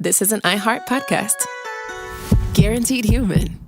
this is an iHeart podcast. Guaranteed human.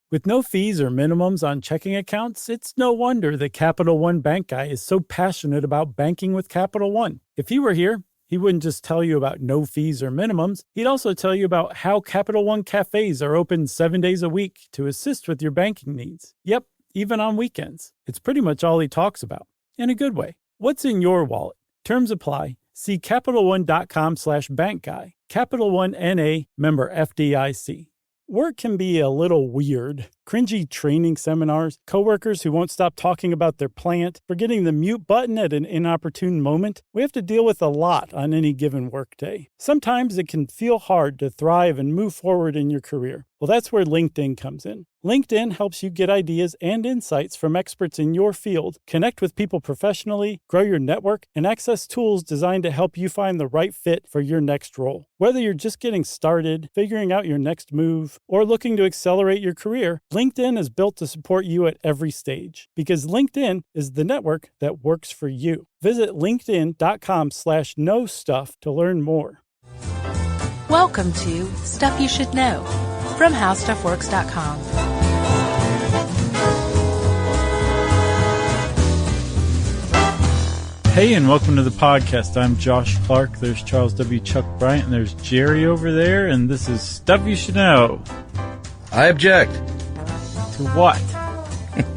With no fees or minimums on checking accounts, it's no wonder that Capital One Bank Guy is so passionate about banking with Capital One. If he were here, he wouldn't just tell you about no fees or minimums. He'd also tell you about how Capital One cafes are open 7 days a week to assist with your banking needs. Yep, even on weekends. It's pretty much all he talks about, in a good way. What's in your wallet? Terms apply. See CapitalOne.com/bankguy. Capital One N.A., member FDIC. Work can be a little weird. Cringy training seminars, coworkers who won't stop talking about their plant, forgetting the mute button at an inopportune moment. We have to deal with a lot on any given workday. Sometimes it can feel hard to thrive and move forward in your career. Well, that's where LinkedIn comes in. LinkedIn helps you get ideas and insights from experts in your field, connect with people professionally, grow your network, and access tools designed to help you find the right fit for your next role. Whether you're just getting started, figuring out your next move, or looking to accelerate your career, LinkedIn is built to support you at every stage, because LinkedIn is the network that works for you. Visit linkedin.com/knowstuff to learn more. Welcome to Stuff You Should Know from HowStuffWorks.com. Hey, and welcome to the podcast. I'm Josh Clark. There's Charles W. Chuck Bryant, and there's Jerry over there, and this is Stuff You Should Know. I object. To what?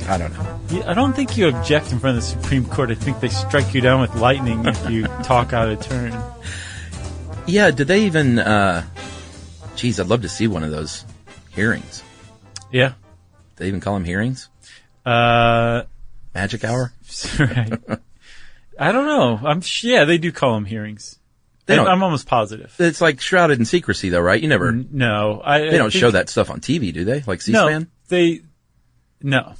I don't know. I don't think you object in front of the Supreme Court. I think they strike you down with lightning if you talk out of turn. Yeah, did they even, geez, I'd love to see one of those hearings. Yeah. They even call them hearings? Magic hour? Right. I don't know. Yeah, they do call them hearings. I'm almost positive. It's like shrouded in secrecy, though, right? You never. No, they don't show that stuff on TV, do they? Like C-SPAN? No,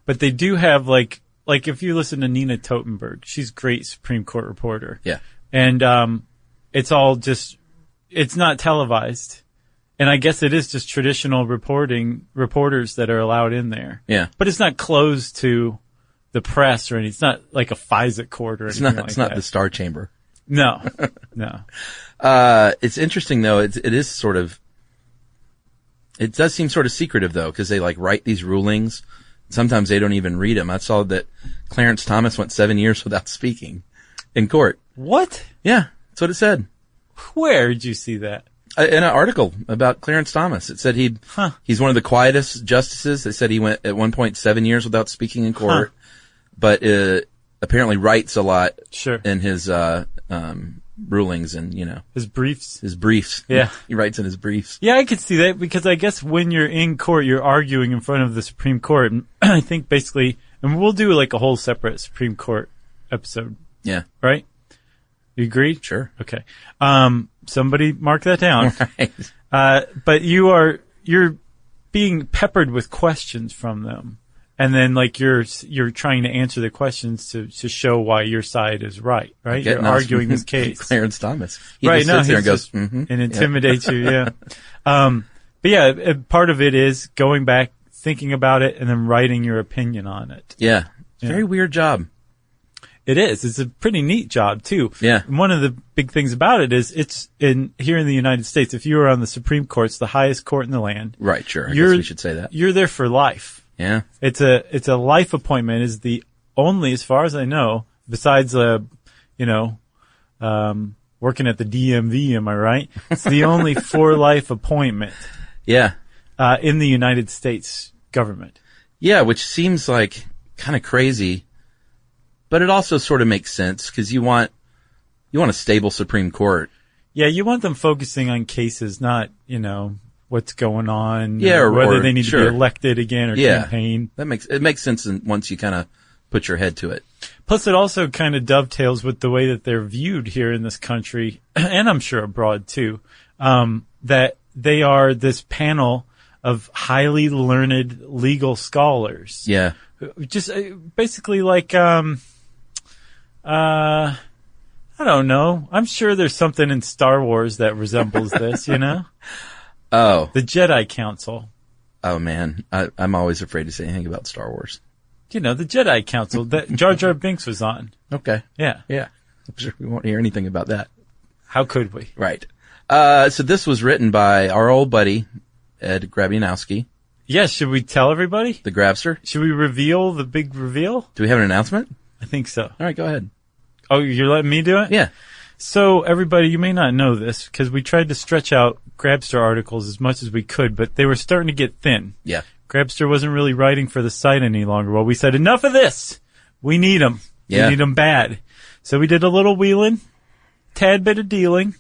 but they do have like if you listen to Nina Totenberg, she's a great Supreme Court reporter. Yeah, and it's all just it's not televised, and I guess it is just traditional reporters that are allowed in there. Yeah, but it's not closed to the press or anything. It's not like a FISA court or anything like that. It's not the Star Chamber. No, no. It's interesting though. It is sort of. It does seem sort of secretive though, because they like write these rulings. Sometimes they don't even read them. I saw that Clarence Thomas went 7 years without speaking in court. What? Yeah, that's what it said. Where did you see that? In an article about Clarence Thomas. It said he's one of the quietest justices. They said he went at one point 7 years without speaking in court, but apparently writes a lot in his rulings and, his briefs. Yeah. He writes in his briefs. Yeah, I could see that because I guess when you're in court, you're arguing in front of the Supreme Court. And I think basically, and we'll do like a whole separate Supreme Court episode. Yeah. Right? You agree? Sure. Okay. Somebody mark that down. Right. But you're being peppered with questions from them. And then, like, you're trying to answer the questions to show why your side is right? You're arguing this case. Clarence Thomas. He just sits there and goes, and intimidates you, yeah. But yeah, part of it is going back, thinking about it, and then writing your opinion on it. Yeah. Very weird job. It is. It's a pretty neat job, too. Yeah. And one of the big things about it is here in the United States, if you were on the Supreme Court, it's the highest court in the land. Right, sure. I guess we should say that. You're there for life. Yeah. It's a life appointment is the only, as far as I know, besides, working at the DMV, am I right? It's the only for life appointment. Yeah. In the United States government. Yeah, which seems like kind of crazy, but it also sort of makes sense because you want a stable Supreme Court. Yeah, you want them focusing on cases, not, what's going on, or whether they need to be elected again or campaign. It makes sense once you kind of put your head to it. Plus, it also kind of dovetails with the way that they're viewed here in this country, and I'm sure abroad too, that they are this panel of highly learned legal scholars. Yeah. Just basically like, I don't know. I'm sure there's something in Star Wars that resembles this, Oh. The Jedi Council. Oh, man. I'm always afraid to say anything about Star Wars. The Jedi Council that Jar Jar Binks was on. Okay. Yeah. Yeah. I'm sure we won't hear anything about that. How could we? Right. So this was written by our old buddy, Ed Grabianowski. Yes, should we tell everybody? The Grabster. Should we reveal the big reveal? Do we have an announcement? I think so. All right, go ahead. Oh, you're letting me do it? Yeah. So, everybody, you may not know this, because we tried to stretch out Grabster articles as much as we could, but they were starting to get thin. Yeah. Grabster wasn't really writing for the site any longer. Well, we said, enough of this! We need them. Yeah. We need them bad. So we did a little wheeling, tad bit of dealing,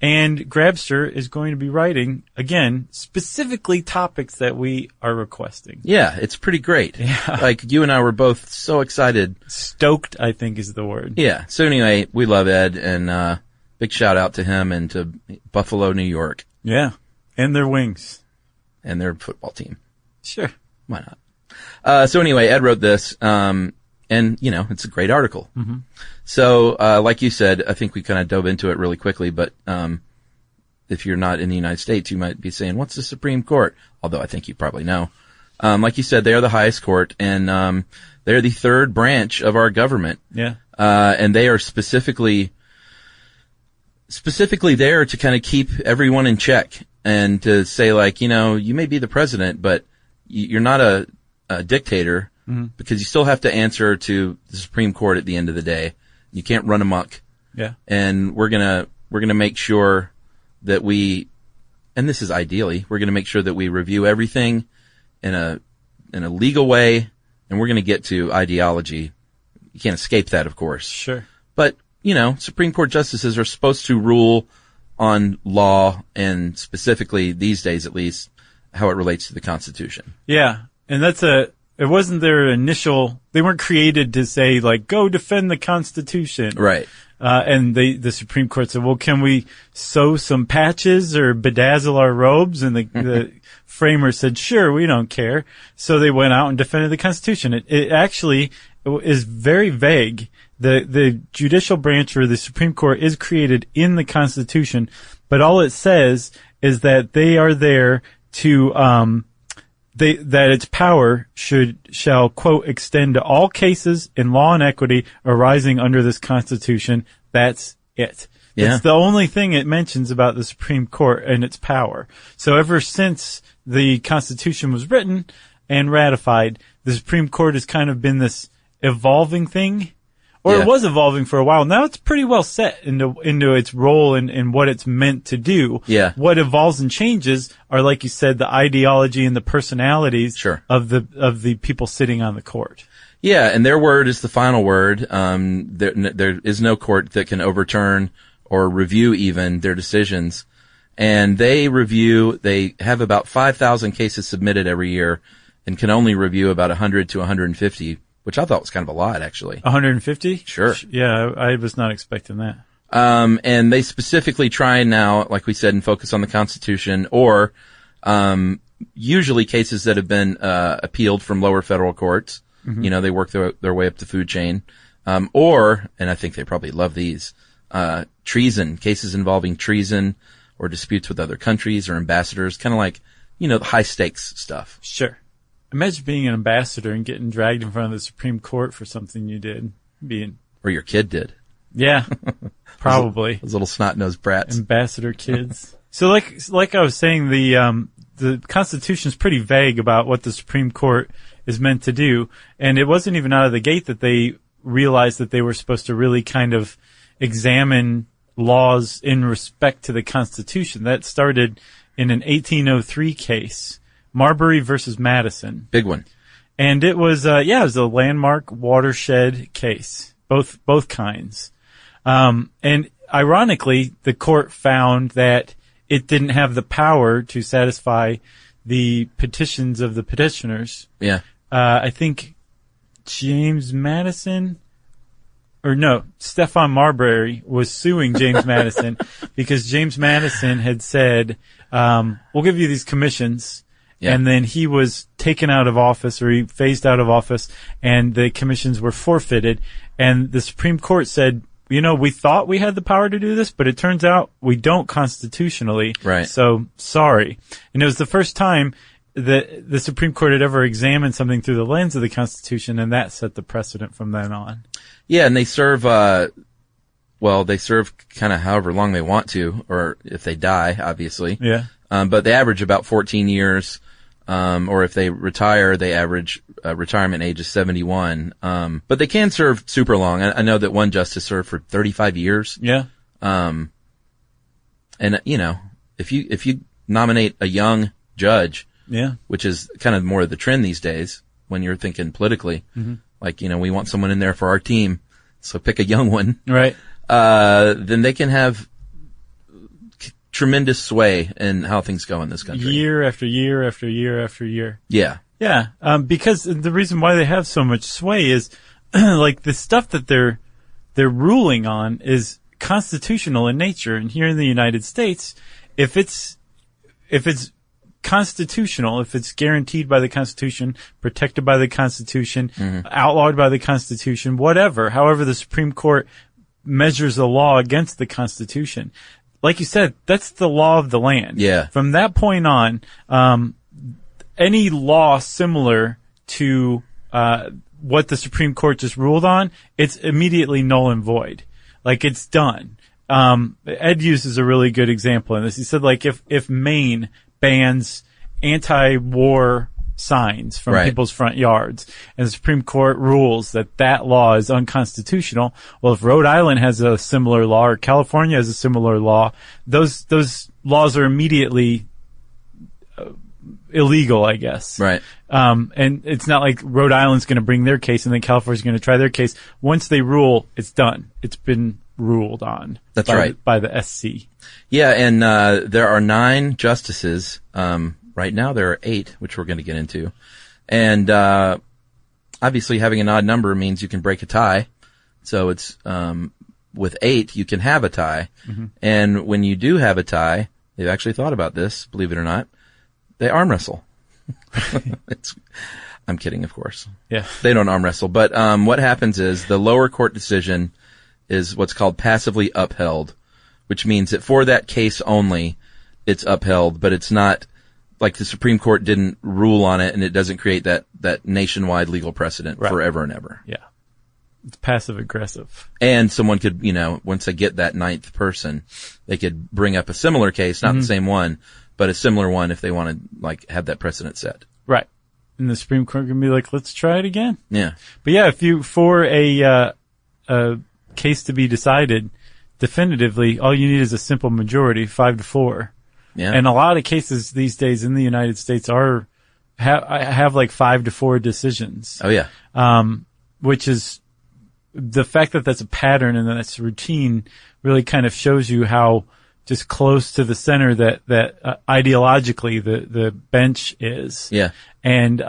and Grabster is going to be writing, again, specifically topics that we are requesting. Yeah, it's pretty great. Yeah. Like, you and I were both so excited. Stoked, I think, is the word. Yeah. So anyway, we love Ed, and big shout out to him and to Buffalo, New York. Yeah. And their wings. And their football team. Sure. Why not? So anyway, Ed wrote this, and, it's a great article. Mm-hmm. So, like you said, I think we kind of dove into it really quickly, but, if you're not in the United States, you might be saying, what's the Supreme Court? Although I think you probably know. Like you said, they are the highest court, and, they're the third branch of our government. Yeah. And they are specifically there to kind of keep everyone in check and to say, like, you may be the president, but you're not a dictator, because you still have to answer to the Supreme Court at the end of the day. You can't run amok. Yeah. And we're gonna make sure that and this is ideally, we're gonna make sure that we review everything in a legal way, and we're gonna get to ideology. You can't escape that, of course. Sure. But, Supreme Court justices are supposed to rule on law, and specifically, these days at least, how it relates to the Constitution. Yeah. And it wasn't their initial, they weren't created to say, like, go defend the Constitution. Right. And the Supreme Court said, well, can we sew some patches or bedazzle our robes? And the framers said, sure, we don't care. So they went out and defended the Constitution. It actually is very vague. The judicial branch or the Supreme Court is created in the Constitution, but all it says is that they are there to, that its power shall, quote, extend to all cases in law and equity arising under this Constitution. That's it. Yeah. It's the only thing it mentions about the Supreme Court and its power. So ever since the Constitution was written and ratified, the Supreme Court has kind of been this evolving thing. Or Yeah. it was evolving for a while. Now it's pretty well set into its role and what it's meant to do. Yeah. What evolves and changes are, like you said, the ideology and the personalities Sure. of the people sitting on the court. Yeah, and their word is the final word. There is no court that can overturn or review even their decisions. And they have about 5,000 cases submitted every year and can only review about 100 to 150, which I thought was kind of a lot, actually. 150? Sure. Yeah, I was not expecting that. And they specifically try now, like we said, and focus on the Constitution, or usually cases that have been appealed from lower federal courts. Mm-hmm. They work their way up the food chain. Or, and I think they probably love these, treason, cases involving treason or disputes with other countries or ambassadors, kind of like, the high stakes stuff. Sure. Imagine being an ambassador and getting dragged in front of the Supreme Court for something you did. Or your kid did. Yeah, probably. Those little snot-nosed brats. Ambassador kids. So like I was saying, the Constitution is pretty vague about what the Supreme Court is meant to do. And it wasn't even out of the gate that they realized that they were supposed to really kind of examine laws in respect to the Constitution. That started in an 1803 case, Marbury versus Madison. Big one. And it was, it was a landmark watershed case, both kinds. And ironically, the court found that it didn't have the power to satisfy the petitions of the petitioners. Yeah. I think James Madison, or no, Stefan Marbury was suing James Madison because James Madison had said, we'll give you these commissions. Yeah. And then he was taken out of office, or he phased out of office, and the commissions were forfeited. And the Supreme Court said, we thought we had the power to do this, but it turns out we don't constitutionally. Right. So, sorry. And it was the first time that the Supreme Court had ever examined something through the lens of the Constitution, and that set the precedent from then on. Yeah, and they serve, well, they serve kind of however long they want to, or if they die, obviously. Yeah. But they average about 14 years. Or if they retire, they average retirement age is 71. But they can serve super long. I know that one justice served for 35 years. Yeah. And you know, if you nominate a young judge, Yeah. which is kind of more of the trend these days when you're thinking politically, like, you know, we want someone in there for our team, so pick a young one. Right. Then they can have tremendous sway in how things go in this country. Year after year after year after year. Yeah. Yeah. Because the reason why they have so much sway is like the stuff that they're ruling on is constitutional in nature. And here in the United States, if it's constitutional, if it's guaranteed by the Constitution, protected by the Constitution, outlawed by the Constitution, whatever, however the Supreme Court measures the law against the Constitution, like you said, that's the law of the land. Yeah. From that point on, any law similar to what the Supreme Court just ruled on, it's immediately null and void. Like, it's done. Ed uses a really good example in this. He said, like, if Maine bans anti-war signs from people's front yards, and the Supreme Court rules that law is unconstitutional, well, if Rhode Island has a similar law or California has a similar law, those laws are immediately illegal, I guess. Right. And it's not like Rhode Island's going to bring their case and then California's going to try their case. Once they rule, it's done. It's been ruled on. That's right. By the SC. Yeah, and there are 9 justices. Right now there are 8, which we're going to get into. And obviously having an odd number means you can break a tie. So it's with 8 you can have a tie. And when you do have a tie, they've actually thought about this, believe it or not, they arm wrestle. I'm kidding, of course. Yeah. They don't arm wrestle. But what happens is the lower court decision is what's called passively upheld, which means that for that case only, it's upheld, but it's not like the Supreme Court didn't rule on it, and it doesn't create that nationwide legal precedent forever and ever. Yeah. It's passive aggressive. And someone could, you know, once they get that 9th person, they could bring up a similar case, not the same one, but a similar one if they want to, like, have that precedent set. Right. And the Supreme Court can be like, let's try it again. Yeah. But yeah, if you, for a case to be decided definitively, all you need is a simple majority, 5-4. Yeah. And a lot of cases these days in the United States have like 5-4 decisions. Oh yeah. Which is the fact that that's a pattern and that's routine really kind of shows you how just close to the center that ideologically the bench is. Yeah. And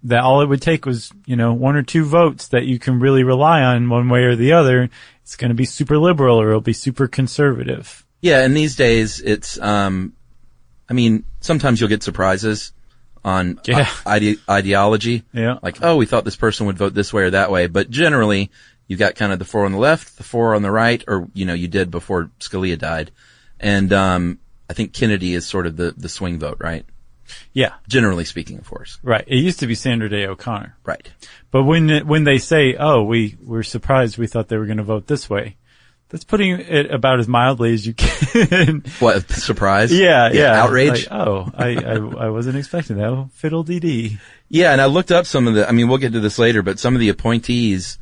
that all it would take was, you know, 1 or 2 votes that you can really rely on one way or the other. It's going to be super liberal or it'll be super conservative. Yeah, and these days it's, I mean, sometimes you'll get surprises on ideology. Yeah. Like, oh, we thought this person would vote this way or that way. But generally, you've got kind of the 4 on the left, the 4 on the right, or, you know, you did before Scalia died. And, I think Kennedy is sort of the swing vote, right? Yeah. Generally speaking, of course. Right. It used to be Sandra Day O'Connor. Right. But when they say, oh, we're surprised, we thought they were going to vote this way, that's putting it about as mildly as you can. What, surprise? Yeah. Outrage? Like, oh, I wasn't expecting that. Fiddle-dee-dee. Yeah, and I looked up some of the, I mean, we'll get to this later, but some of the appointees,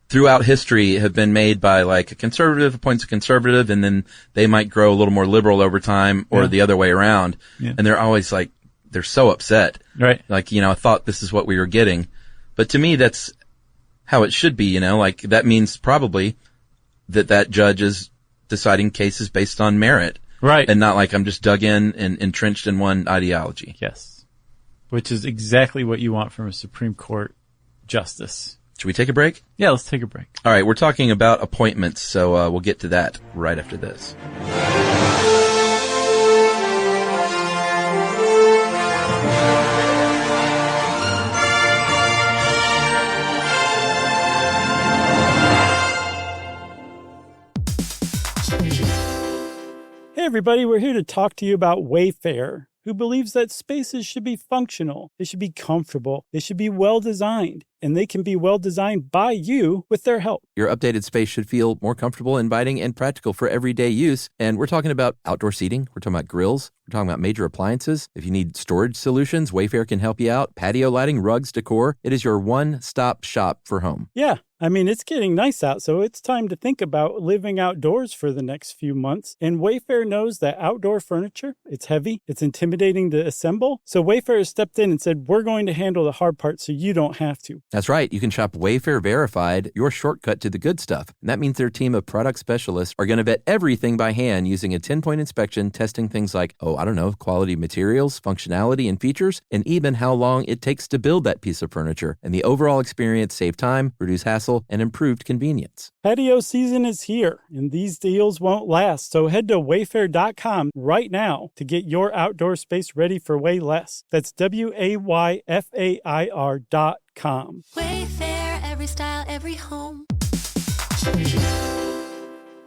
throughout history have been made by like a conservative appoints a conservative, and then they might grow a little more liberal over time, or the other way around. Yeah. And they're always like, they're so upset. Right. Like, you know, I thought this is what we were getting. But to me, that's how it should be, you know, like that means probably that judge is deciding cases based on merit. Right. And not like I'm just dug in and entrenched in one ideology. Yes. Which is exactly what you want from a Supreme Court justice. Should we take a break? Yeah, let's take a break. All right, we're talking about appointments, so we'll get to that right after this. Hey everybody, we're here to talk to you about Wayfair. who believes that spaces should be functional, they should be comfortable, they should be well-designed, and they can be well-designed by you with their help. Your updated space should feel more comfortable, inviting, and practical for everyday use. And we're talking about outdoor seating. We're talking about grills. We're talking about major appliances. If you need storage solutions, Wayfair can help you out. Patio lighting, rugs, decor. It is your one-stop shop for home. Yeah. I mean, it's getting nice out, so it's time to think about living outdoors for the next few months. And Wayfair knows that outdoor furniture, it's heavy, it's intimidating to assemble. So Wayfair has stepped in and said, we're going to handle the hard part so you don't have to. That's right. You can shop Wayfair Verified, your shortcut to the good stuff. And that means their team of product specialists are going to vet everything by hand using a 10-point inspection, testing things like, quality materials, functionality, and features, and even how long it takes to build that piece of furniture. And the overall experience save time, reduce hassle, and improved convenience. Patio season is here, and these deals won't last. So head to wayfair.com right now to get your outdoor space ready for way less. That's WAYFAIR.com. Wayfair, every style, every home.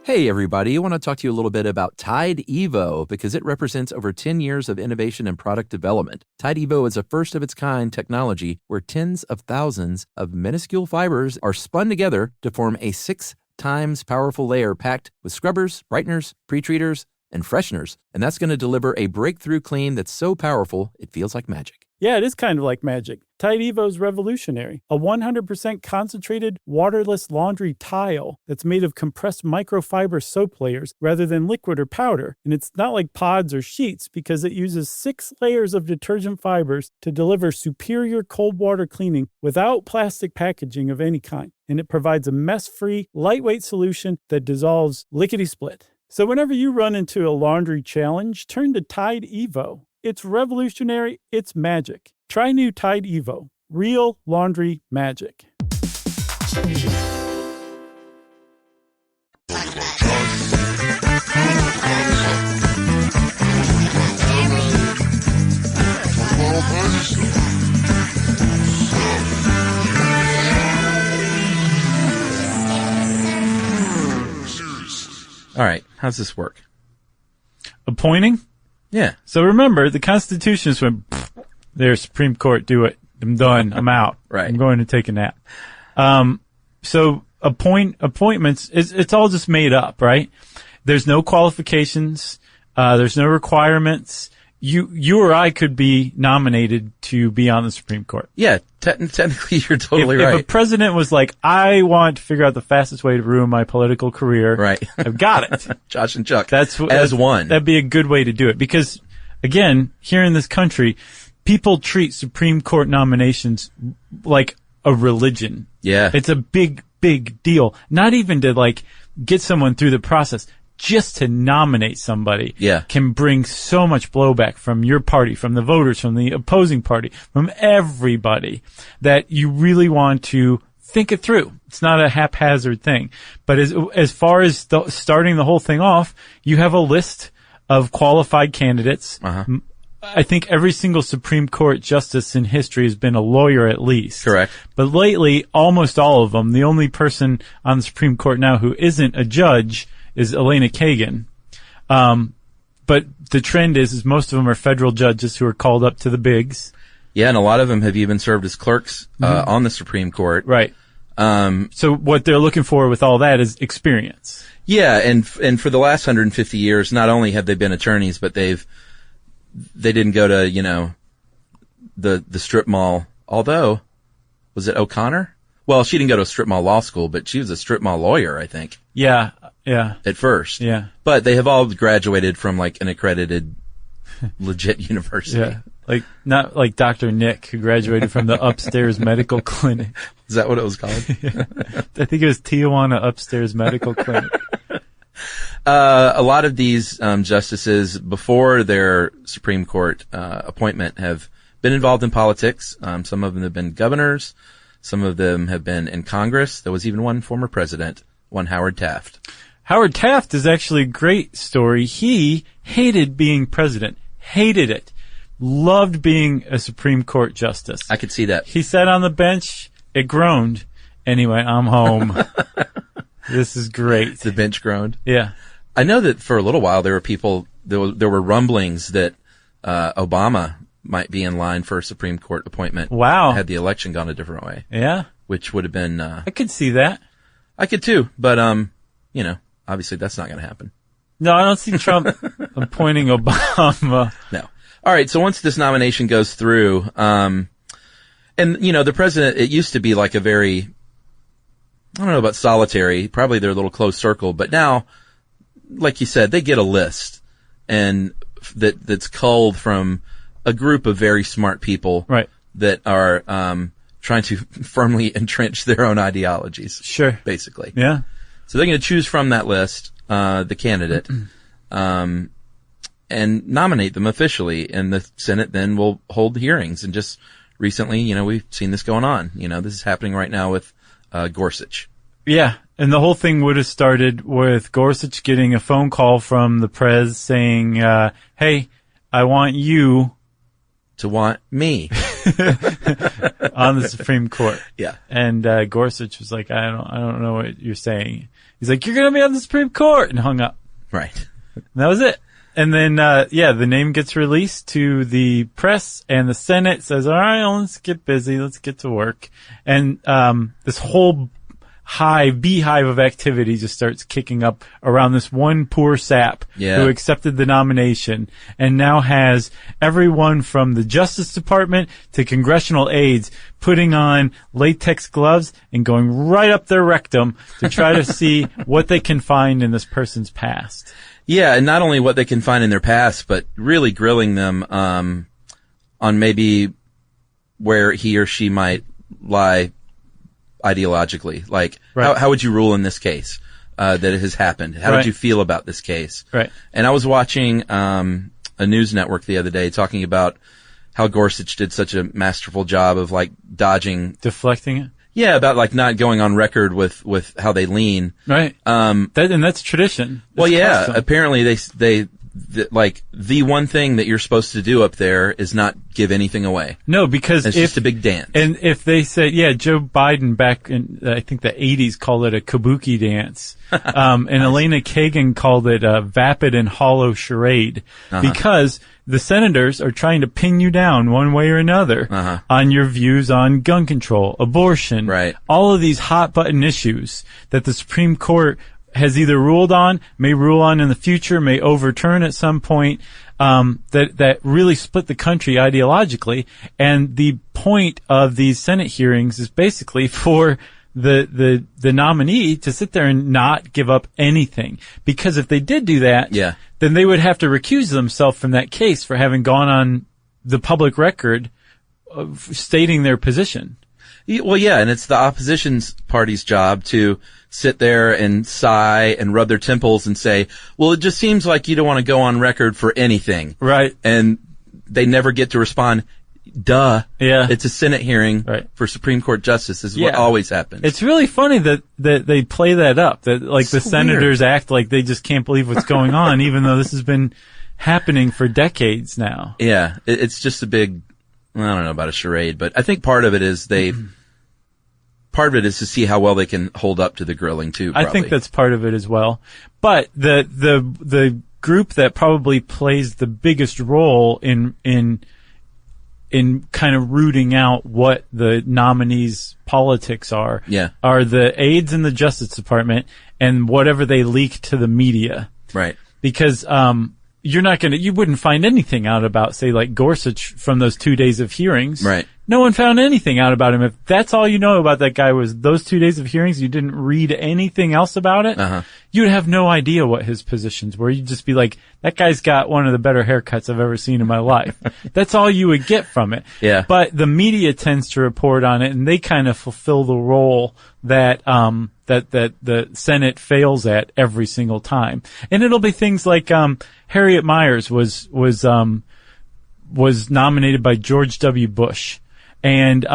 Hey everybody, I want to talk to you a little bit about Tide Evo because it represents over 10 years of innovation and product development. Tide Evo is a first-of-its-kind technology where tens of thousands of minuscule fibers are spun together to form a 6 times powerful layer packed with scrubbers, brighteners, pre-treaters, and fresheners. And that's going to deliver a breakthrough clean that's so powerful it feels like magic. Yeah, it is kind of like magic. Tide Evo is revolutionary. A 100% concentrated, waterless laundry tile that's made of compressed microfiber soap layers rather than liquid or powder. And it's not like pods or sheets because it uses 6 layers of detergent fibers to deliver superior cold water cleaning without plastic packaging of any kind. And it provides a mess-free, lightweight solution that dissolves lickety-split. So whenever you run into a laundry challenge, turn to Tide Evo. It's revolutionary. It's magic. Try new Tide Evo. Real laundry magic. All right. How's this work? Appointing? Yeah. So remember, the Constitution just went, there, Supreme Court, do it. I'm done. I'm out. Right. I'm going to take a nap. So appointments, it's all just made up, right? There's no qualifications. There's no requirements. You or I could be nominated to be on the Supreme Court. Yeah. Technically, you're totally right. If a president was like, I want to figure out the fastest way to ruin my political career. Right. I've got it. Josh and Chuck. That's one. That'd be a good way to do it because, again, here in this country, people treat Supreme Court nominations like a religion. Yeah. It's a big, big deal. Not even to get someone through the process. Just to nominate somebody can bring so much blowback from your party, from the voters, from the opposing party, from everybody that you really want to think it through. It's not a haphazard thing. But as far as starting the whole thing off, you have a list of qualified candidates. Uh-huh. I think every single Supreme Court justice in history has been a lawyer at least. Correct. But lately, almost all of them, the only person on the Supreme Court now who isn't a judge is Elena Kagan. But the trend is most of them are federal judges who are called up to the bigs. Yeah, and a lot of them have even served as clerks on the Supreme Court. Right. So what they're looking for with all that is experience. Yeah, and for the last 150 years, not only have they been attorneys, but they didn't go to, the strip mall. Although, was it O'Connor? Well, she didn't go to a strip mall law school, but she was a strip mall lawyer, I think. Yeah. Yeah. At first. Yeah. But they have all graduated from an accredited legit university. Yeah. Not like Dr. Nick who graduated from the Upstairs Medical Clinic. Is that what it was called? Yeah. I think it was Tijuana Upstairs Medical Clinic. A lot of these justices before their Supreme Court appointment have been involved in politics. Some of them have been governors. Some of them have been in Congress. There was even one former president, one Howard Taft. Howard Taft is actually a great story. He hated being president. Hated it. Loved being a Supreme Court justice. I could see that. He sat on the bench. It groaned. Anyway, I'm home. This is great. The bench groaned? Yeah. I know that for a little while there were rumblings that Obama might be in line for a Supreme Court appointment. Wow. Had the election gone a different way. Yeah. Which would have been, I could see that. I could too, but, obviously that's not going to happen. No, I don't see Trump appointing Obama. No. All right. So once this nomination goes through, and the president, it used to be like a very, I don't know about solitary, probably their little close circle, but now, like you said, they get a list and that's culled from a group of very smart people. Right. That are, trying to firmly entrench their own ideologies. Sure. Basically. Yeah. So they're going to choose from that list, the candidate, and nominate them officially, and the Senate then will hold hearings. And just recently, we've seen this going on. This is happening right now with, Gorsuch. Yeah. And the whole thing would have started with Gorsuch getting a phone call from the prez saying, hey, I want you to want me on the Supreme Court. Yeah. And Gorsuch was like, I don't know what you're saying. He's like, you're going to be on the Supreme Court, and hung up. Right. And that was it. And then the name gets released to the press, and the Senate says, all right, let's get busy, let's get to work. And this whole beehive of activity just starts kicking up around this one poor sap who accepted the nomination, and now has everyone from the Justice Department to congressional aides putting on latex gloves and going right up their rectum to try to see what they can find in this person's past. Yeah, and not only what they can find in their past, but really grilling them on maybe where he or she might lie ideologically. Like, how would you rule in this case that it has happened? How did you feel about this case? Right. And I was watching a news network the other day talking about how Gorsuch did such a masterful job of like deflecting it. Yeah, about like not going on record with how they lean. Right. And that's tradition. Well, yeah. Custom. Apparently they like the one thing that you're supposed to do up there is not give anything away. No, because it's just a big dance. And if they say, Joe Biden back in, I think the 80s called it a kabuki dance. And Elena Kagan called it a vapid and hollow charade because the senators are trying to pin you down one way or another on your views on gun control, abortion, all of these hot button issues that the Supreme Court has either ruled on, may rule on in the future, may overturn at some point, that really split the country ideologically. And the point of these Senate hearings is basically for the nominee to sit there and not give up anything. Because if they did do that, then they would have to recuse themselves from that case for having gone on the public record of stating their position. Well, yeah, and it's the opposition party's job to sit there and sigh and rub their temples and say, well, it just seems like you don't want to go on record for anything. Right. And they never get to respond. Duh. Yeah. It's a Senate hearing for Supreme Court justice. This is what always happens. It's really funny that they play that up, that like it's the senators act like they just can't believe what's going on, even though this has been happening for decades now. Yeah. It's just a big, I don't know about a charade, but I think part of it is part of it is to see how well they can hold up to the grilling too. Probably. I think that's part of it as well. But the group that probably plays the biggest role in kind of rooting out what the nominees' politics are the aides in the Justice Department and whatever they leak to the media. Right. Because you wouldn't find anything out about, say, like Gorsuch from those 2 days of hearings. Right. No one found anything out about him. If that's all you know about that guy was those 2 days of hearings, you didn't read anything else about it, you would have no idea what his positions were. You'd just be like, that guy's got one of the better haircuts I've ever seen in my life. That's all you would get from it. Yeah. But the media tends to report on it, and they kind of fulfill the role that the Senate fails at every single time. And it'll be things like, Harriet Miers was nominated by George W. Bush. And,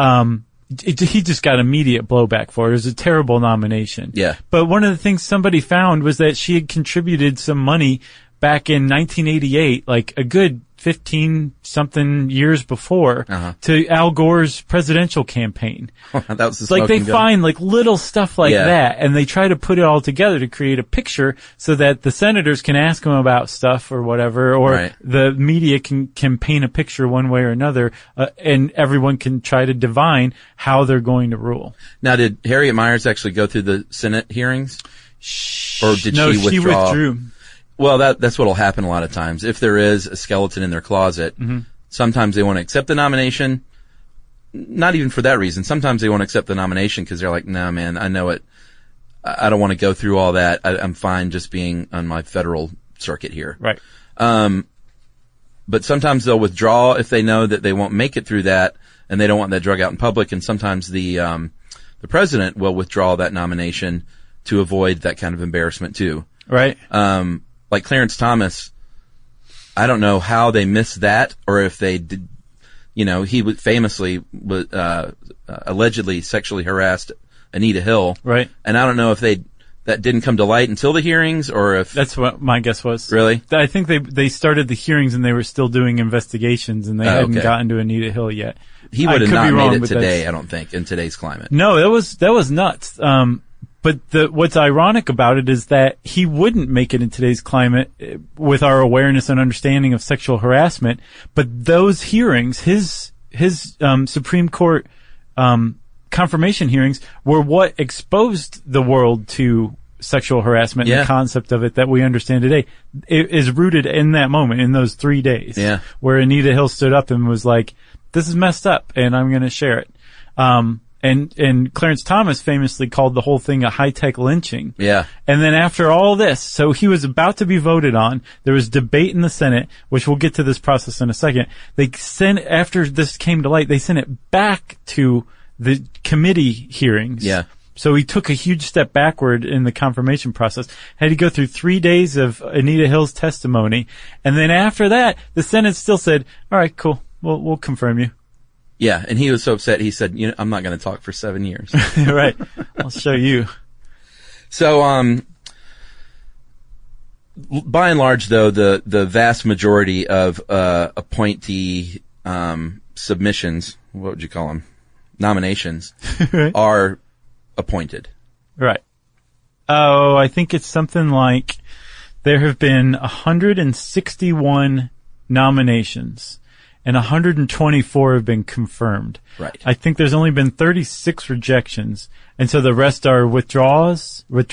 he just got immediate blowback for it. It was a terrible nomination. Yeah. But one of the things somebody found was that she had contributed some money back in 1988, like a good 15-something years before to Al Gore's presidential campaign. That was the like they smoking gun. find like little stuff like that, and they try to put it all together to create a picture so that the senators can ask them about stuff or whatever, or the media can paint a picture one way or another, and everyone can try to divine how they're going to rule. Now, did Harriet Miers actually go through the Senate hearings? Or did no, she withdraw? She withdrew. Well, that's what'll happen a lot of times. If there is a skeleton in their closet, sometimes they want to accept the nomination. Not even for that reason. Sometimes they won't accept the nomination because they're like, "No, man, I know it. I don't want to go through all that. I'm fine just being on my federal circuit here." Right. But sometimes they'll withdraw if they know that they won't make it through that, and they don't want that drug out in public. And sometimes the president will withdraw that nomination to avoid that kind of embarrassment too. Right. Like Clarence Thomas, I don't know how they missed that, or if they did, he would famously, allegedly sexually harassed Anita Hill. Right. And I don't know if that didn't come to light until the hearings, or if... That's what my guess was. Really? I think they started the hearings and they were still doing investigations, and they hadn't gotten to Anita Hill yet. He would have not made it today, I don't think, in today's climate. No, that was nuts. But what's ironic about it is that he wouldn't make it in today's climate with our awareness and understanding of sexual harassment. But those hearings, his Supreme Court confirmation hearings, were what exposed the world to sexual harassment and the concept of it that we understand today. It is rooted in that moment, in those 3 days, where Anita Hill stood up and was like, "This is messed up, and I'm going to share it." And Clarence Thomas famously called the whole thing a high-tech lynching. Yeah. And then after all this, so he was about to be voted on. There was debate in the Senate, which we'll get to this process in a second. After this came to light, they sent it back to the committee hearings. Yeah. So he took a huge step backward in the confirmation process. Had to go through 3 days of Anita Hill's testimony. And then after that, the Senate still said, "All right, cool. We'll confirm you." Yeah, and he was so upset, he said, "I'm not going to talk for 7 years." Right. I'll show you. So, by and large, though, the vast majority of appointee submissions, what would you call them? Nominations, are appointed. Right. Oh, I think it's something like there have been 161 nominations. And 124 have been confirmed. Right. I think there's only been 36 rejections. And so the rest are withdrawals. Or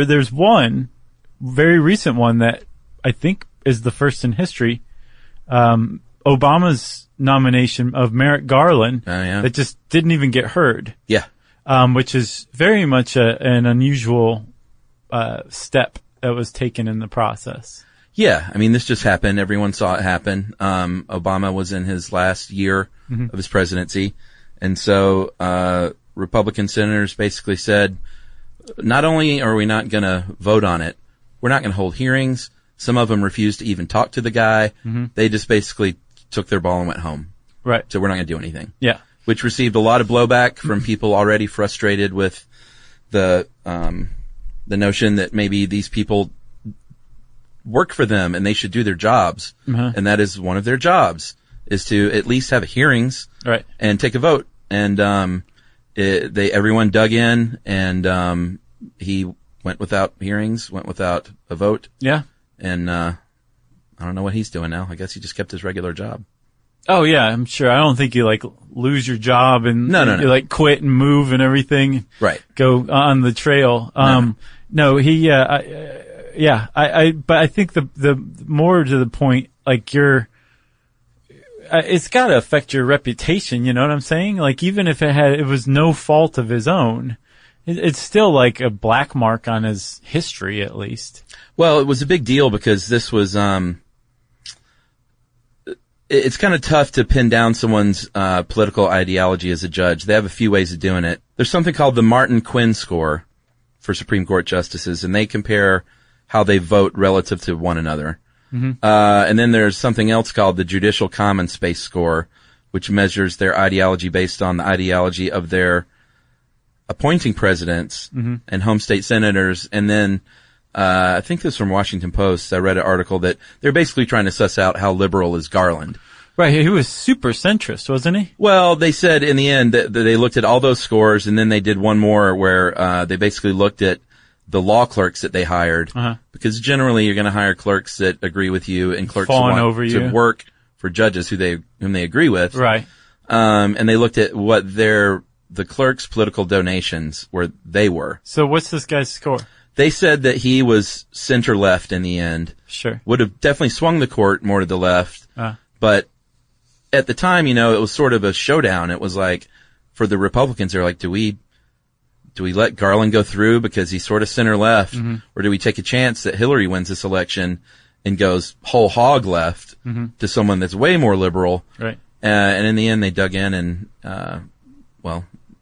there's one, very recent one that I think is the first in history. Obama's nomination of Merrick Garland. That just didn't even get heard. Yeah. Which is very much an unusual, step that was taken in the process. Yeah, I mean, this just happened. Everyone saw it happen. Obama was in his last year of his presidency. And so, Republican senators basically said, not only are we not going to vote on it, we're not going to hold hearings. Some of them refused to even talk to the guy. They just basically took their ball and went home. Right. So we're not going to do anything. Yeah. Which received a lot of blowback from people already frustrated with the notion that maybe these people work for them and they should do their jobs. And that is one of their jobs, is to at least have hearings and take a vote. And everyone dug in, and he went without hearings, went without a vote. Yeah. And I don't know what he's doing now. I guess he just kept his regular job. Oh yeah, I'm sure. I don't think you lose your job and no. you quit and move and everything. Right. Go on the trail. No, he but I think the more to the point, it's got to affect your reputation. You know what I'm saying? Even if it was no fault of his own, it's still a black mark on his history, at least. Well, it was a big deal because this was, it's kind of tough to pin down someone's, political ideology as a judge. They have a few ways of doing it. There's something called the Martin Quinn score for Supreme Court justices, and they compare how they vote relative to one another. And then there's something else called the Judicial Common Space score, which measures their ideology based on the ideology of their appointing presidents and home state senators. And then I think this was from Washington Post. I read an article that they're basically trying to suss out how liberal is Garland. Right, he was super centrist, wasn't he? Well, they said in the end that they looked at all those scores, and then they did one more where they basically looked at the law clerks that they hired, because generally you're going to hire clerks that agree with you and clerks who want to work for judges whom they agree with. Right. And they looked at what the clerks' political donations they were. So what's this guy's score? They said that he was center left in the end. Sure. Would have definitely swung the court more to the left. But at the time, it was sort of a showdown. It was like, for the Republicans, they're like, do we let Garland go through because he's sort of center left, or do we take a chance that Hillary wins this election and goes whole hog left to someone that's way more liberal? Right. And in the end, they dug in, and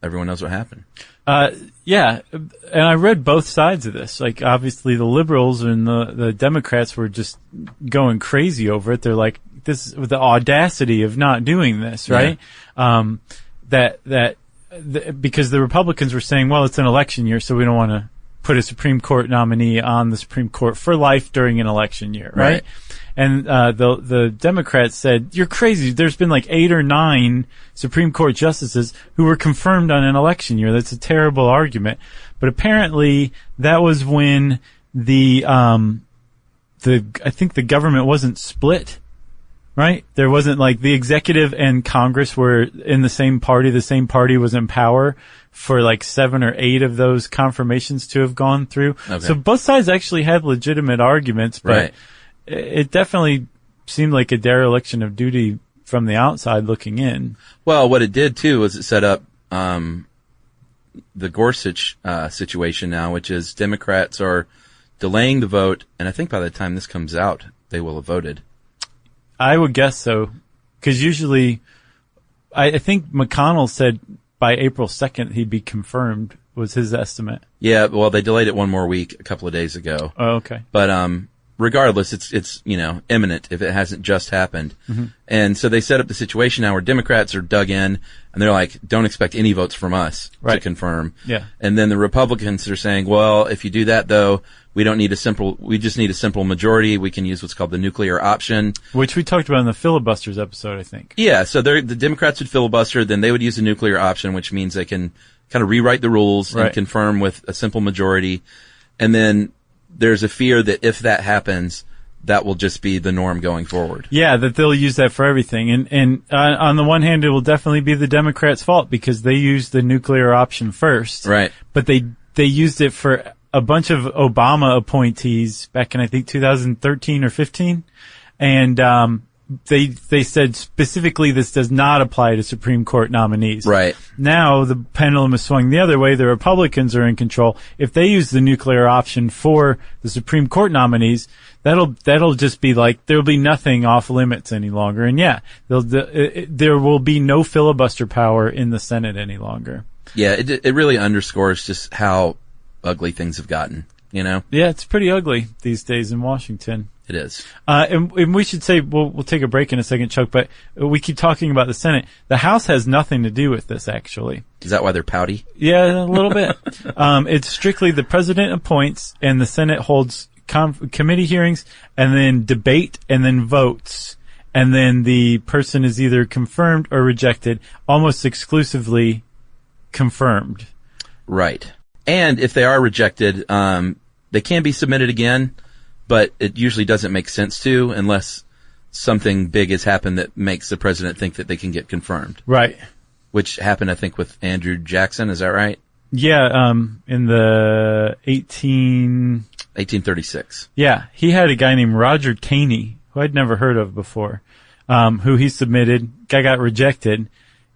everyone knows what happened. Yeah, and I read both sides of this. Like, obviously, the liberals and the Democrats were just going crazy over it. They're like, this with the audacity of not doing this, right? Yeah. Because the Republicans were saying, well, it's an election year, so we don't want to put a Supreme Court nominee on the Supreme Court for life during an election year, right? And the Democrats said, you're crazy. There's been like 8 or 9 Supreme Court justices who were confirmed on an election year. That's a terrible argument. But apparently that was when I think the government wasn't split. Right? There wasn't like the executive and Congress were in the same party. The same party was in power for like 7 or 8 of those confirmations to have gone through. Okay. So both sides actually had legitimate arguments, but it definitely seemed like a dereliction of duty from the outside looking in. Well, what it did too was it set up the Gorsuch situation now, which is Democrats are delaying the vote, and I think by the time this comes out, they will have voted. I would guess so, because usually, I think McConnell said by April 2nd he'd be confirmed, was his estimate. Yeah, well, they delayed it one more week a couple of days ago. Oh, okay. But regardless, it's imminent if it hasn't just happened. And so they set up the situation now where Democrats are dug in, and they're like, don't expect any votes from us to confirm. Yeah. And then the Republicans are saying, well, if you do that though, we just need a simple majority. We can use what's called the nuclear option. Which we talked about in the filibusters episode, I think. Yeah, so the Democrats would filibuster, then they would use a nuclear option, which means they can kind of rewrite the rules and confirm with a simple majority. And then there's a fear that if that happens, that will just be the norm going forward. Yeah, that they'll use that for everything. And on the one hand, it will definitely be the Democrats' fault because they used the nuclear option first. Right. But they used it for a bunch of Obama appointees back in, I think, 2013 or 15. And they said specifically this does not apply to Supreme Court nominees. Right. Now the pendulum is swung the other way. The Republicans are in control. If they use the nuclear option for the Supreme Court nominees, that'll just be like there'll be nothing off limits any longer. And yeah, there will be no filibuster power in the Senate any longer. Yeah, it really underscores just how ugly things have gotten, Yeah, it's pretty ugly these days in Washington. It is. And we should say, we'll take a break in a second, Chuck, but we keep talking about the Senate. The House has nothing to do with this, actually. Is that why they're pouty? Yeah, a little bit. It's strictly the president appoints and the Senate holds committee hearings and then debate and then votes. And then the person is either confirmed or rejected, almost exclusively confirmed. Right. And if they are rejected, they can be submitted again, but it usually doesn't make sense to unless something big has happened that makes the president think that they can get confirmed. Right. Which happened, I think, with Andrew Jackson. Is that right? Yeah, in the 1836. Yeah, he had a guy named Roger Taney, who I'd never heard of before, who he submitted. Guy got rejected,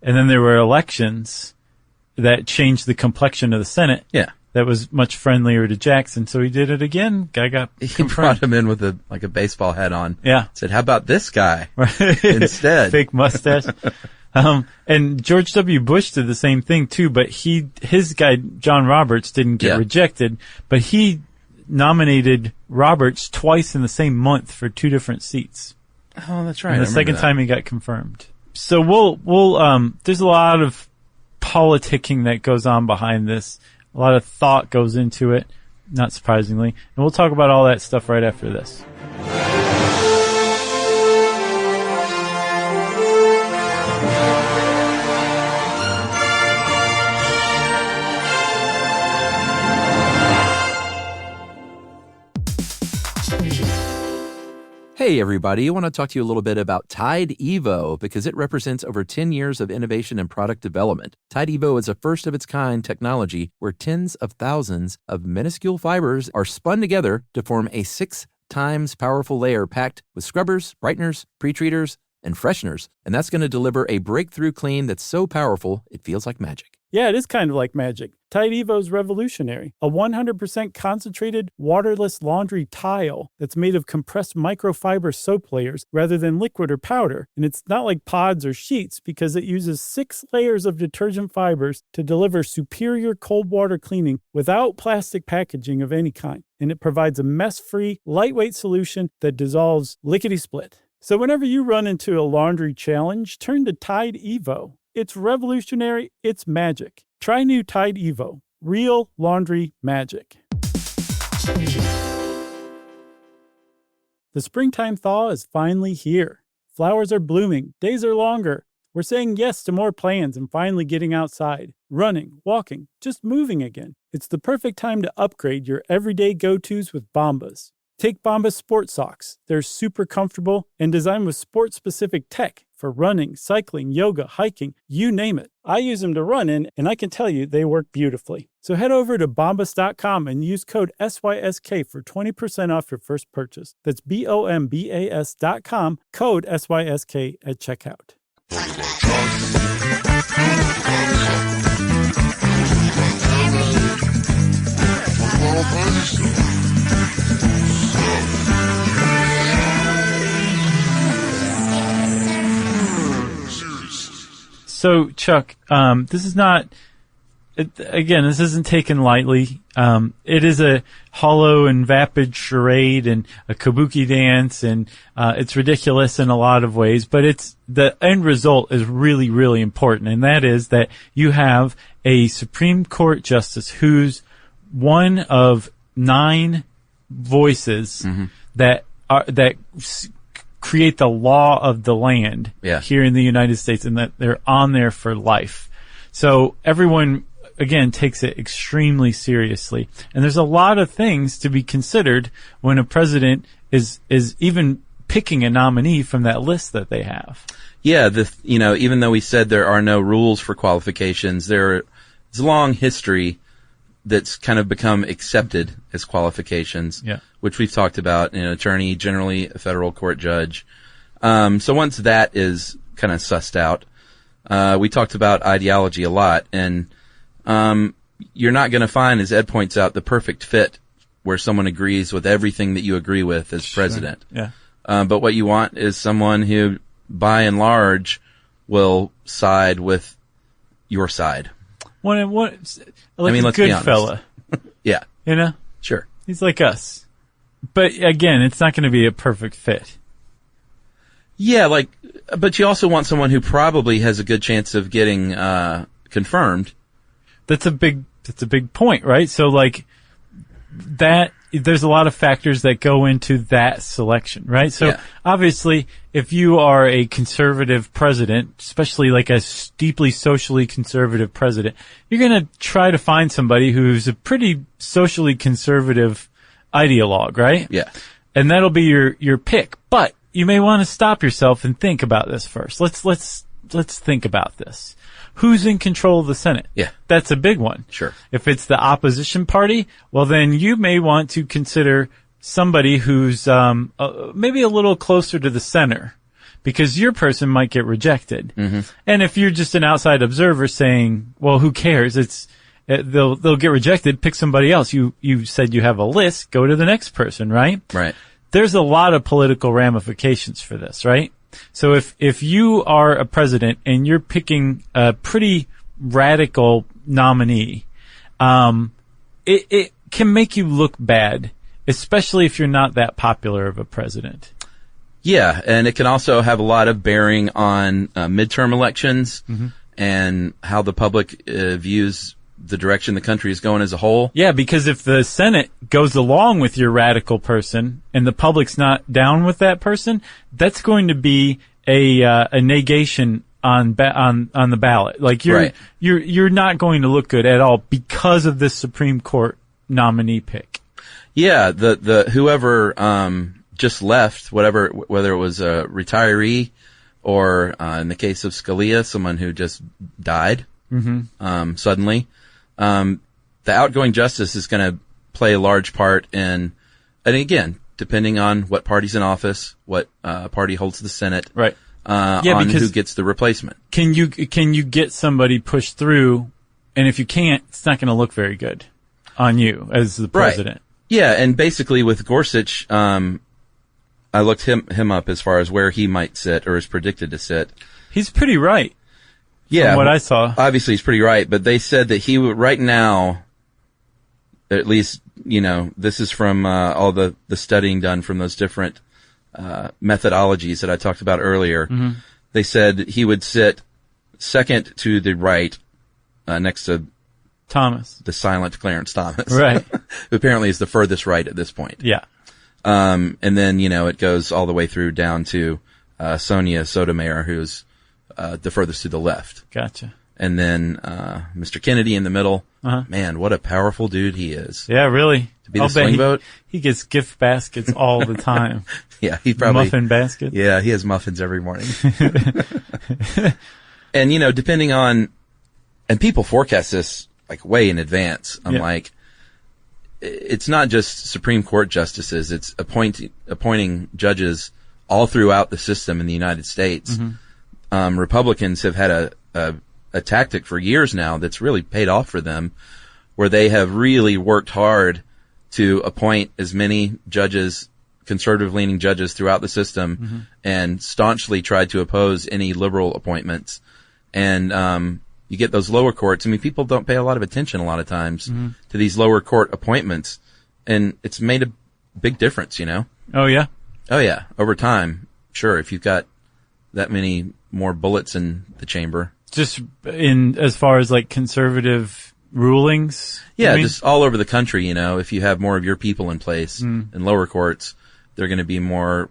and then there were elections that changed the complexion of the Senate. Yeah. That was much friendlier to Jackson, so he did it again. Guy got He brought him in with a baseball hat on. Yeah. Said, how about this guy instead? Fake mustache. And George W. Bush did the same thing too, but his guy, John Roberts, didn't get rejected, but he nominated Roberts twice in the same month for 2 different seats. Oh, that's right. And the second time he got confirmed. So we'll there's a lot of politicking that goes on behind this. A lot of thought goes into it. not surprisingly. And we'll talk about all that stuff right after this. Hey, everybody. I want to talk to you a little bit about Tide Evo because it represents over 10 years of innovation and product development. Tide Evo is a first-of-its-kind technology where tens of thousands of minuscule fibers are spun together to form a 6 times powerful layer packed with scrubbers, brighteners, pre-treaters, and fresheners. And that's going to deliver a breakthrough clean that's so powerful it feels like magic. Yeah, it is kind of like magic. Tide Evo is revolutionary. A 100% concentrated, waterless laundry tile that's made of compressed microfiber soap layers rather than liquid or powder. And it's not like pods or sheets because it uses 6 layers of detergent fibers to deliver superior cold water cleaning without plastic packaging of any kind. And it provides a mess-free, lightweight solution that dissolves lickety-split. So whenever you run into a laundry challenge, turn to Tide Evo. It's revolutionary. It's magic. Try new Tide Evo. Real laundry magic. The springtime thaw is finally here. Flowers are blooming. Days are longer. We're saying yes to more plans and finally getting outside. Running, walking, just moving again. It's the perfect time to upgrade your everyday go-tos with Bombas. Take Bombas Sport Socks. They're super comfortable and designed with sport-specific tech for running, cycling, yoga, hiking, you name it. I use them to run in, and I can tell you they work beautifully. So head over to bombas.com and use code SYSK for 20% off your first purchase. That's BOMBAS.com, code SYSK at checkout. So, Chuck, this is not, again, this isn't taken lightly. It is a hollow and vapid charade and a kabuki dance, and it's ridiculous in a lot of ways, but the end result is really, really important, and that is that you have a Supreme Court justice who's one of 9 voices that create the law of the land here in the United States, and that they're on there for life. So everyone, again, takes it extremely seriously. And there's a lot of things to be considered when a president is even picking a nominee from that list that they have. Yeah, even though we said there are no rules for qualifications, there's a long history that's kind of become accepted as qualifications, which we've talked about, an attorney, generally a federal court judge. So once that is kind of sussed out, we talked about ideology a lot, and you're not going to find, as Ed points out, the perfect fit where someone agrees with everything that you agree with as president. Yeah. But what you want is someone who, by and large, will side with your side. Like a good fella. Yeah. You know? Sure. He's like us. But again, it's not going to be a perfect fit. Yeah, but you also want someone who probably has a good chance of getting confirmed. That's a big point, right? So there's a lot of factors that go into that selection, right? So obviously, if you are a conservative president, especially like a deeply socially conservative president, you're going to try to find somebody who's a pretty socially conservative ideologue, right? Yeah. And that'll be your pick. But you may want to stop yourself and think about this first. Let's think about this. Who's in control of the Senate? Yeah. That's a big one. Sure. If it's the opposition party, well, then you may want to consider somebody who's maybe a little closer to the center, because your person might get rejected. Mm-hmm. And if you're just an outside observer saying, well, who cares? They'll get rejected. Pick somebody else. You said you have a list. Go to the next person, right? Right. There's a lot of political ramifications for this, right? So if you are a president and you're picking a pretty radical nominee, it can make you look bad, especially if you're not that popular of a president. Yeah, and it can also have a lot of bearing on midterm elections and how the public views the direction the country is going as a whole. Yeah, because if the Senate goes along with your radical person and the public's not down with that person, that's going to be a negation on the ballot. Like you're not going to look good at all because of this Supreme Court nominee pick. Yeah, the whoever just left, whether it was a retiree or in the case of Scalia, someone who just died suddenly. The outgoing justice is going to play a large part in, and again, depending on what party's in office, what party holds the Senate, right? On who gets the replacement. Can you get somebody pushed through? And if you can't, it's not going to look very good on you as the president. Right. Yeah, and basically with Gorsuch, I looked him up as far as where he might sit or is predicted to sit. He's pretty right. Yeah, from what I saw. Obviously, he's pretty right, but they said that he would, right now, at least, this is from all the studying done from those different methodologies that I talked about earlier. Mm-hmm. They said he would sit second to the right, next to Thomas, the silent Clarence Thomas, right? Who apparently is the furthest right at this point. Yeah. And then it goes all the way through down to Sonia Sotomayor, who's the furthest to the left. Gotcha. And then Mr. Kennedy in the middle. Uh-huh. Man, what a powerful dude he is. Yeah, really. To be the swing vote. He gets gift baskets all the time. Yeah, he probably muffin baskets. Yeah, he has muffins every morning. And depending on, and people forecast this like way in advance. I'm like, it's not just Supreme Court justices. It's appointing judges all throughout the system in the United States. Mm-hmm. Republicans have had a tactic for years now that's really paid off for them, where they have really worked hard to appoint as many judges, conservative-leaning judges throughout the system, and staunchly tried to oppose any liberal appointments. And you get those lower courts. I mean, people don't pay a lot of attention a lot of times to these lower court appointments, and it's made a big difference, Oh, yeah? Oh, yeah. Over time, sure, if you've got that many more bullets in the chamber. Just in as far as like conservative rulings? Yeah, just all over the country, if you have more of your people in place in lower courts, there are going to be more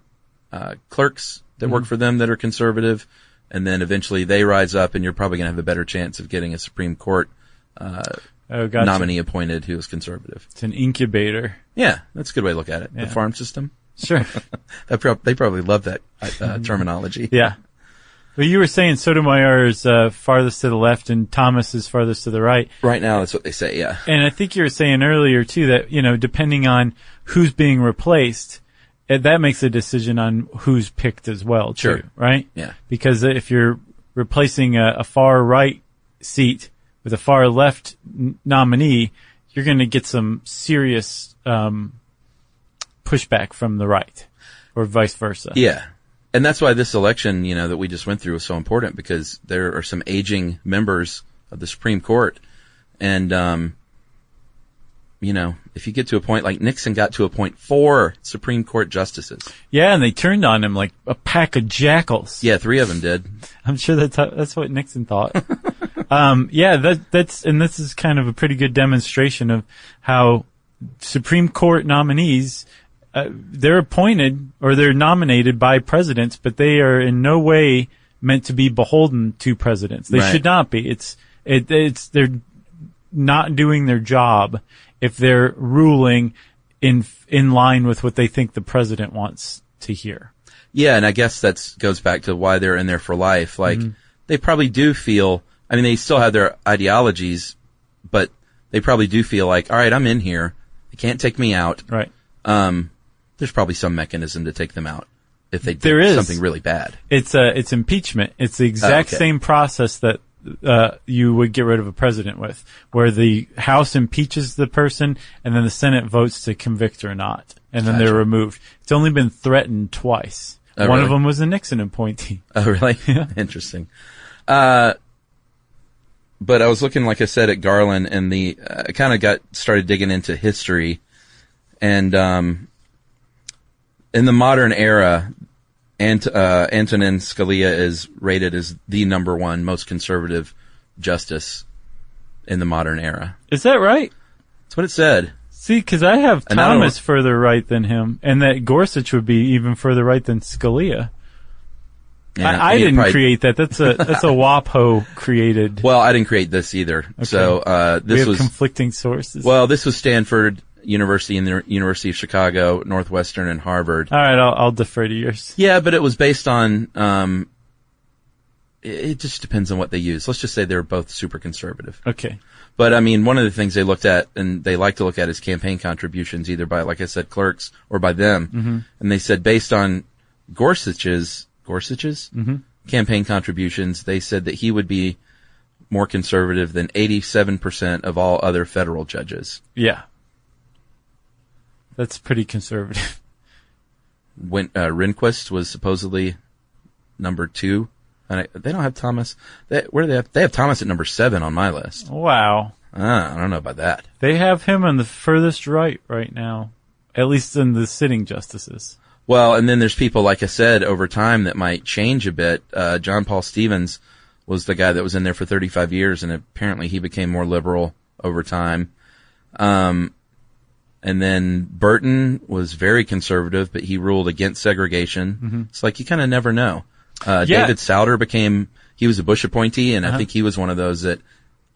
clerks that work for them that are conservative, and then eventually they rise up, and you're probably going to have a better chance of getting a Supreme Court nominee appointed who is conservative. It's an incubator. Yeah, that's a good way to look at it. Yeah. The farm system. Sure. They probably love that terminology. Yeah. Well, you were saying Sotomayor is farthest to the left and Thomas is farthest to the right. Right now, that's what they say, yeah. And I think you were saying earlier, too, that, depending on who's being replaced, that makes a decision on who's picked as well, too, sure. Right? Yeah. Because if you're replacing a far right seat with a far left nominee, you're going to get some serious pushback from the right, or vice versa. Yeah. And that's why this election, that we just went through was so important, because there are some aging members of the Supreme Court. And, if you get to a point like Nixon got to appoint 4 Supreme Court justices. Yeah, and they turned on him like a pack of jackals. Yeah, 3 of them did. I'm sure that's what Nixon thought. That's this is kind of a pretty good demonstration of how Supreme Court nominees, they're appointed or they're nominated by presidents, but they are in no way meant to be beholden to presidents. They should not be. They're not doing their job if they're ruling in line with what they think the president wants to hear. Yeah, and I guess that goes back to why they're in there for life. Like, they probably do feel, they still have their ideologies, but they probably do feel like, all right, I'm in here. They can't take me out. Right. There's probably some mechanism to take them out if they do something really bad. It's impeachment. It's the exact same process that you would get rid of a president with, where the House impeaches the person and then the Senate votes to convict or not, and then they're removed. It's only been threatened twice. One of them was a Nixon appointee. Oh, really? Yeah. Interesting. But I was looking, like I said, at Garland, and I kind of started digging into history, and in the modern era, Antonin Scalia is rated as the #1 most conservative justice in the modern era. Is that right? That's what it said. See, because I have And Thomas further right than him, and that Gorsuch would be even further right than Scalia. Yeah, I didn't create that. That's a WAPO created. Well, I didn't create this either. Okay. So we have conflicting sources. Well, this was Stanford University and the University of Chicago, Northwestern, and Harvard. All right, I'll defer to yours. Yeah, but it was based on. It just depends on what they use. Let's just say they're both super conservative. Okay. But I mean, one of the things they looked at, and they like to look at, is campaign contributions, either by, like I said, clerks or by them. Mm-hmm. And they said based on Gorsuch's campaign contributions, they said that he would be more conservative than 87% of all other federal judges. Yeah. That's pretty conservative. When Rehnquist was supposedly number 2. And they don't have Thomas. Where do they have? They have Thomas at number 7 on my list. Wow. I don't know about that. They have him on the furthest right now, at least in the sitting justices. Well, and then there's people, like I said, over time that might change a bit. John Paul Stevens was the guy that was in there for 35 years, and apparently he became more liberal over time. And then Burton was very conservative, but he ruled against segregation. Mm-hmm. It's like you kind of never know. David Souter he was a Bush appointee, and I think he was one of those that,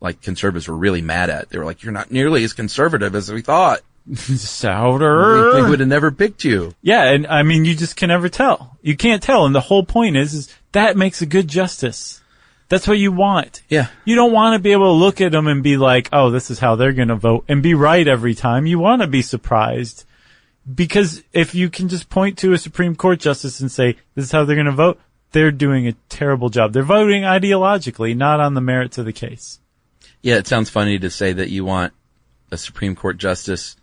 like, conservatives were really mad at. They were like, you're not nearly as conservative as we thought. Souter. They would have never picked you. Yeah, and I mean, you just can never tell. You can't tell, and the whole point is that makes a good justice. That's what you want. Yeah. You don't want to be able to look at them and be like, oh, this is how they're going to vote, and be right every time. You want to be surprised. Because if you can just point to a Supreme Court justice and say, this is how they're going to vote, they're doing a terrible job. They're voting ideologically, not on the merits of the case. Yeah, it sounds funny to say that you want a Supreme Court justice.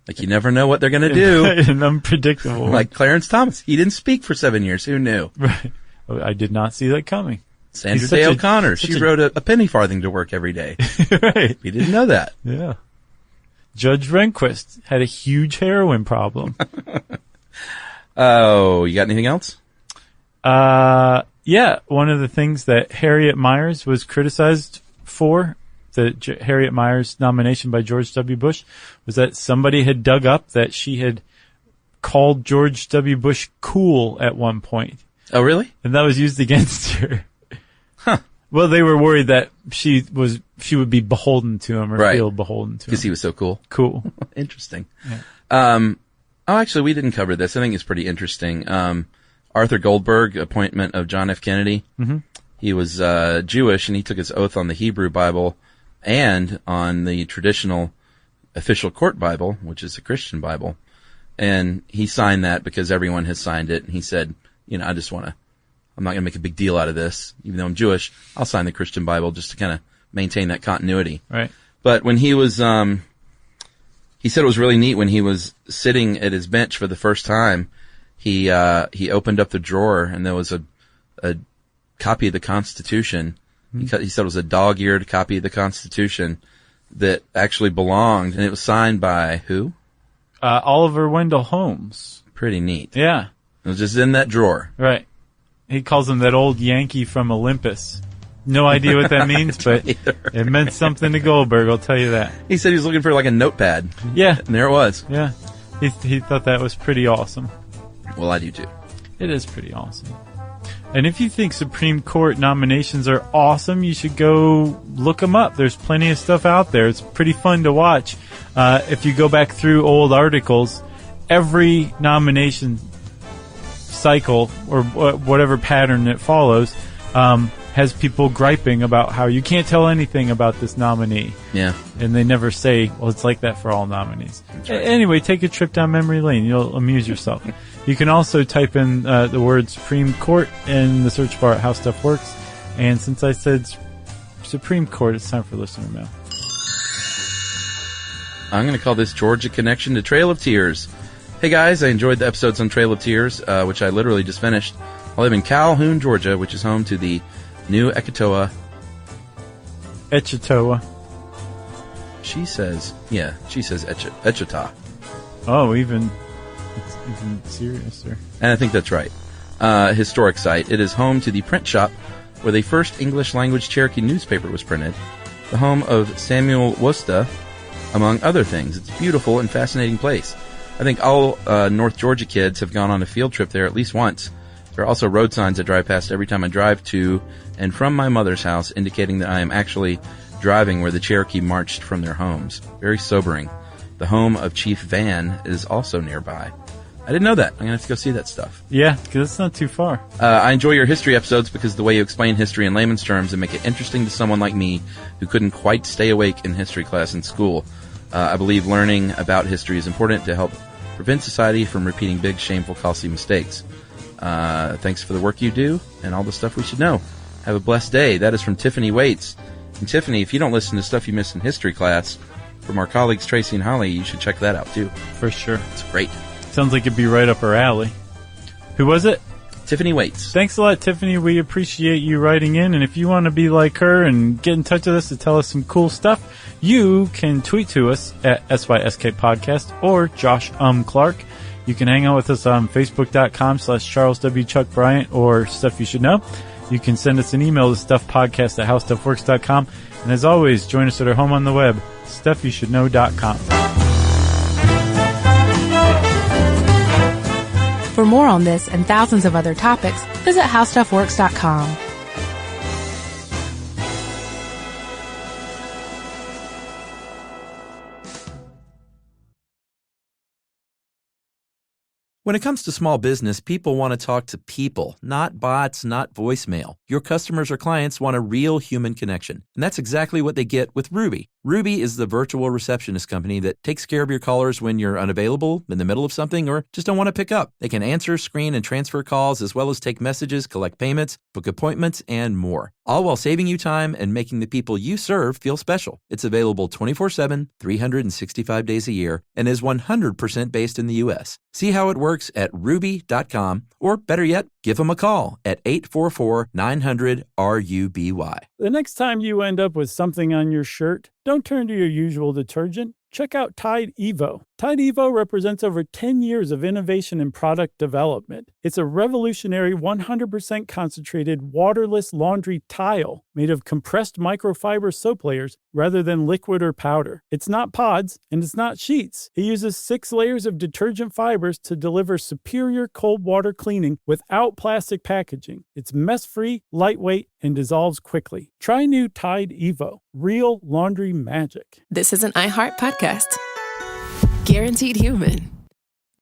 Like, you never know what they're going to do. And unpredictable. Like Clarence Thomas. He didn't speak for 7 years. Who knew? Right. I did not see that coming. Sandra Day O'Connor. She wrote a penny farthing to work every day. Right. We didn't know that. Yeah. Judge Rehnquist had a huge heroin problem. Oh, you got anything else? Yeah, one of the things that Harriet Miers was criticized for, the Harriet Miers nomination by George W. Bush, was that somebody had dug up that she had called George W. Bush cool at one point. Oh, really? And that was used against her. Huh. Well, they were worried that she would be beholden to him, or feel beholden to him. Because he was so cool. Cool. Interesting. Yeah. Actually, we didn't cover this. I think it's pretty interesting. Arthur Goldberg, appointment of John F. Kennedy. Mm-hmm. He was Jewish, and he took his oath on the Hebrew Bible and on the traditional official court Bible, which is a Christian Bible. And he signed that because everyone has signed it. And he said, I'm not going to make a big deal out of this. Even though I'm Jewish, I'll sign the Christian Bible just to kind of maintain that continuity. Right. But when he was, he said it was really neat when he was sitting at his bench for the first time. He opened up the drawer, and there was a copy of the Constitution. Mm-hmm. He said it was a dog-eared copy of the Constitution that actually belonged, and it was signed by who? Oliver Wendell Holmes. Pretty neat. Yeah. It was just in that drawer. Right. He calls him that old Yankee from Olympus. No idea what that means, but it meant something to Goldberg, I'll tell you that. He said he was looking for like a notepad. Yeah. And there it was. Yeah. He thought that was pretty awesome. Well, I do too. It is pretty awesome. And if you think Supreme Court nominations are awesome, you should go look them up. There's plenty of stuff out there. It's pretty fun to watch. If you go back through old articles, every nomination cycle, or whatever pattern it follows, has people griping about how you can't tell anything about this nominee. Yeah. And they never say, well, it's like that for all nominees. Right. Anyway, take a trip down memory lane. You'll amuse yourself. You can also type in the word Supreme Court in the search bar at How Stuff Works. And since I said Supreme Court, it's time for listener mail. I'm going to call this Georgia Connection to Trail of Tears. Hey guys, I enjoyed the episodes on Trail of Tears, which I literally just finished. I live in Calhoun, Georgia, which is home to the new Ekatoa. She says Echita. Oh, even seriouser. And I think that's right. Historic site. It is home to the print shop where the first English language Cherokee newspaper was printed. the home of Samuel Worcester, among other things. It's a beautiful and fascinating place. I think all North Georgia kids have gone on a field trip there at least once. There are also road signs I drive past every time I drive to and from my mother's house, indicating that I am actually driving where the Cherokee marched from their homes. Very sobering. The home of Chief Van is also nearby. I didn't know that. I'm going to have to go see that stuff. Yeah, because it's not too far. I enjoy your history episodes because the way you explain history in layman's terms and make it interesting to someone like me who couldn't quite stay awake in history class in school. I believe learning about history is important to help prevent society from repeating big, shameful, costly mistakes. Thanks for the work you do and all the stuff we should know. Have a blessed day. That is from Tiffany Waits. And Tiffany, if you don't listen to stuff you missed in history class from our colleagues Tracy and Holly, you should check that out too. For sure. It's great. Sounds like it'd be right up our alley. Who was it? Tiffany Waits. Thanks a lot, Tiffany. We appreciate you writing in. And if you want to be like her and get in touch with us to tell us some cool stuff, you can tweet to us at SYSK Podcast or Josh Clark. You can hang out with us on Facebook.com/Charles W. Chuck Bryant or Stuff You Should Know. You can send us an email to stuffpodcast@howstuffworks.com. And as always, join us at our home on the web, stuffyoushouldknow.com. For more on this and thousands of other topics, visit howstuffworks.com. When it comes to small business, people want to talk to people, not bots, not voicemail. Your customers or clients want a real human connection. And that's exactly what they get with Ruby. Ruby is the virtual receptionist company that takes care of your callers when you're unavailable, in the middle of something, or just don't want to pick up. They can answer, screen, and transfer calls, as well as take messages, collect payments, book appointments, and more. All while saving you time and making the people you serve feel special. It's available 24/7, 365 days a year, and is 100% based in the U.S. See how it works at ruby.com, or better yet, give them a call at 844-900-RUBY. The next time you end up with something on your shirt, don't turn to your usual detergent. Check out Tide Evo. Tide Evo represents over 10 years of innovation in product development. It's a revolutionary 100% concentrated waterless laundry tile made of compressed microfiber soap layers rather than liquid or powder. It's not pods and it's not sheets. It uses 6 layers of detergent fibers to deliver superior cold water cleaning without plastic packaging. It's mess-free, lightweight, and dissolves quickly. Try new Tide Evo. Real laundry magic. This is an iHeart podcast. Guaranteed human.